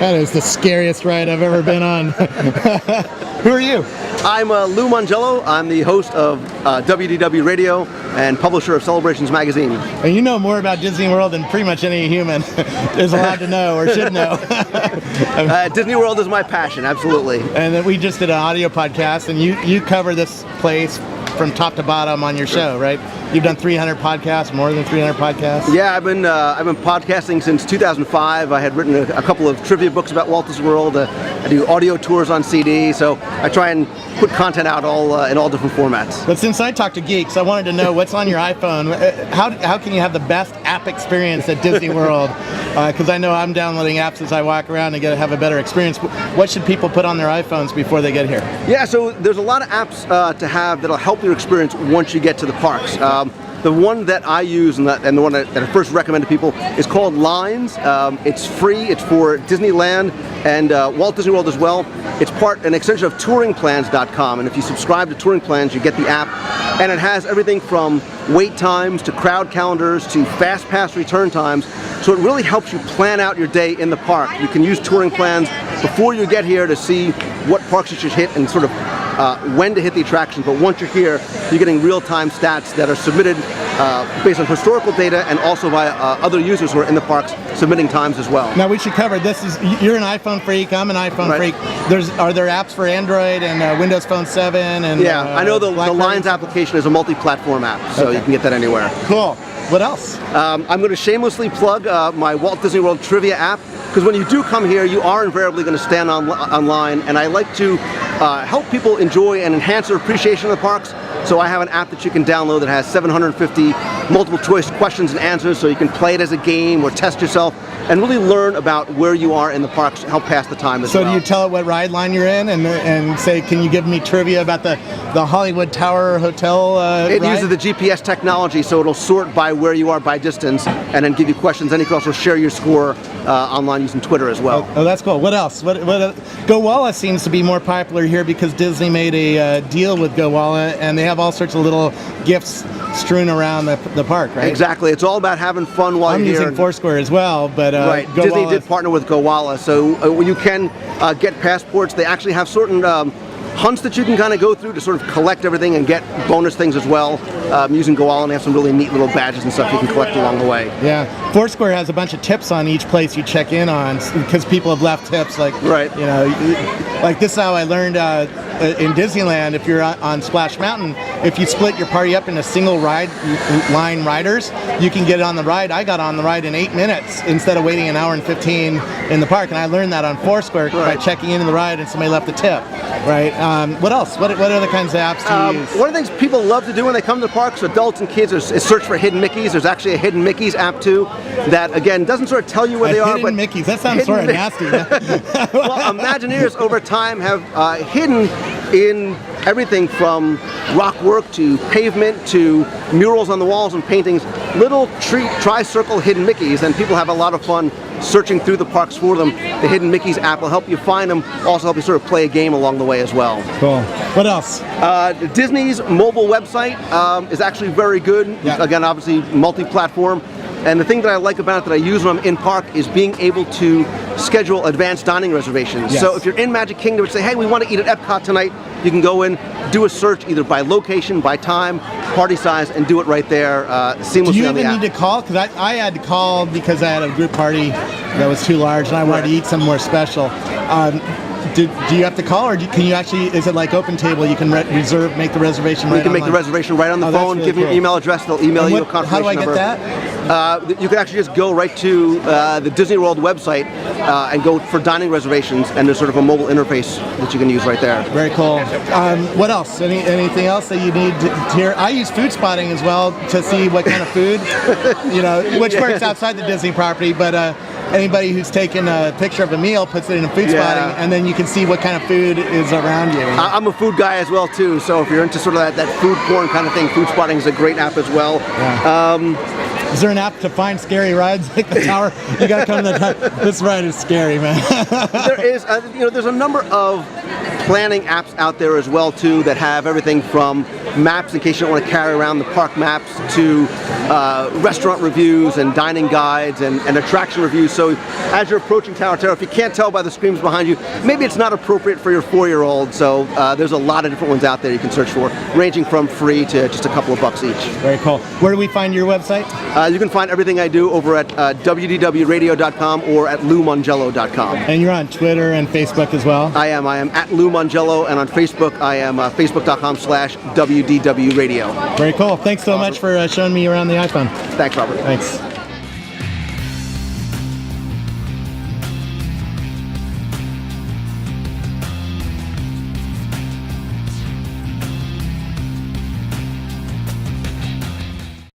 That is the scariest ride I've ever been on. Who are you? I'm Lou Mongello. I'm the host of WDW Radio and publisher of Celebrations Magazine. And you know more about Disney World than pretty much any human is allowed to know or should know. Disney World is my passion, absolutely. And then we just did an audio podcast, and you cover this place from top to bottom on your show, right? You've done 300 podcasts, more than 300 podcasts. Yeah, I've been podcasting since 2005. I had written a couple of trivia books about Walt Disney World. I do audio tours on CD, so I try and put content out in all different formats. But since I talk to geeks, I wanted to know what's on your iPhone. How can you have the best app experience at Disney World? Because I know I'm downloading apps as I walk around and have a better experience. What should people put on their iPhones before they get here? Yeah, so there's a lot of apps to have that'll help your experience once you get to the parks. The one that I use and the one that I first recommend to people is called Lines. It's free. It's for Disneyland and Walt Disney World as well. It's an extension of touringplans.com, and if you subscribe to Touring Plans, you get the app, and it has everything from wait times to crowd calendars to fast pass return times. So it really helps you plan out your day in the park. You can use Touring Plans before you get here to see what parks you should hit and sort of when to hit the attractions, but once you're here, you're getting real-time stats that are submitted based on historical data and also by other users who are in the parks submitting times as well. Now we should cover this. You're an iPhone freak. I'm an iPhone freak. Are there apps for Android and Windows Phone 7? And yeah, I know the Lines application is a multi-platform app, so you can get that anywhere. Cool. What else? I'm going to shamelessly plug my Walt Disney World Trivia app, because when you do come here, you are invariably going to stand online, and I like to help people enjoy and enhance their appreciation of the parks. So I have an app that you can download that has 750 multiple choice questions and answers, so you can play it as a game or test yourself and really learn about where you are in the parks, help pass the time as well. So do you tell it what ride line you're in and say, can you give me trivia about the Hollywood Tower Hotel It ride? uses the GPS technology, so it'll sort by where you are by distance and then give you questions. Then you can also share your score online using Twitter as well. Oh, that's cool. What else? GoWalla seems to be more popular here because Disney made a deal with GoWalla, and they have all sorts of little gifts strewn around the park, right? Exactly. It's all about having fun while I'm you're here. using Foursquare as well, but right. Disney did partner with GoWalla, so you can get passports. They actually have certain hunts that you can kind of go through to sort of collect everything and get bonus things as well. Using GoWalla, and they have some really neat little badges and stuff you can collect along the way. Yeah, Foursquare has a bunch of tips on each place you check in on because people have left tips, like like this is how I learned in Disneyland. If you're on Splash Mountain, if you split your party up into single line riders, you can get on the ride. I got on the ride in 8 minutes instead of waiting an hour and 15 in the park, and I learned that on Foursquare by checking into the ride and somebody left a tip. Right. What else? What other kinds of apps do you use? One of the things people love to do when they come to the parks, adults and kids, is search for hidden Mickeys. There's actually a hidden Mickeys app too that, again, doesn't sort of tell you where they are. Hidden Mickeys. That sounds sort of nasty. Well, Imagineers over time have hidden in everything from rock work to pavement to murals on the walls and paintings, little tri-circle hidden Mickeys, and people have a lot of fun searching through the parks for them. The Hidden Mickeys app will help you find them, also help you sort of play a game along the way as well. Cool. What else? Disney's mobile website is actually very good. Yeah. Again, obviously multi-platform. And the thing that I like about it that I use when I'm in park is being able to schedule advanced dining reservations. Yes. So if you're in Magic Kingdom and say, hey, we want to eat at Epcot tonight, you can go in, do a search either by location, by time, party size, and do it right there seamlessly. Do you on the even app. need to call? Because I had to call because I had a group party that was too large and I wanted to eat something more special. Do you have to call, or can you actually, is it like Open Table, you can make the reservation right online? You can make the reservation right on the phone, really give them your email address, they'll email you a confirmation How do I number. get that? You can actually just go right to the Disney World website and go for dining reservations, and there's sort of a mobile interface that you can use right there. Very cool. What else? Anything else that you need to hear? I use food spotting as well to see what kind of food, which works outside the Disney property, but anybody who's taken a picture of a meal puts it in a food spotting, and then you can see what kind of food is around you. I'm a food guy as well too, so if you're into sort of that food porn kind of thing, food spotting is a great app as well. Yeah. Is there an app to find scary rides like the tower? You gotta come to the tower. This ride is scary, man. There is, there's a number of planning apps out there as well too that have everything from maps in case you don't want to carry around the park maps to restaurant reviews and dining guides and attraction reviews. So as you're approaching Tower Terror, if you can't tell by the screams behind you, maybe it's not appropriate for your 4-year-old. So there's a lot of different ones out there you can search for, ranging from free to just a couple of bucks each. Very cool. Where do we find your website? You can find everything I do over at wdwradio.com or at loumongello.com. And you're on Twitter and Facebook as well? I am at Lou Mongello, and on Facebook I am facebook.com/WDWRadio. Very cool. Thanks so much for showing me around the iPhone. Thanks, Robert. Thanks.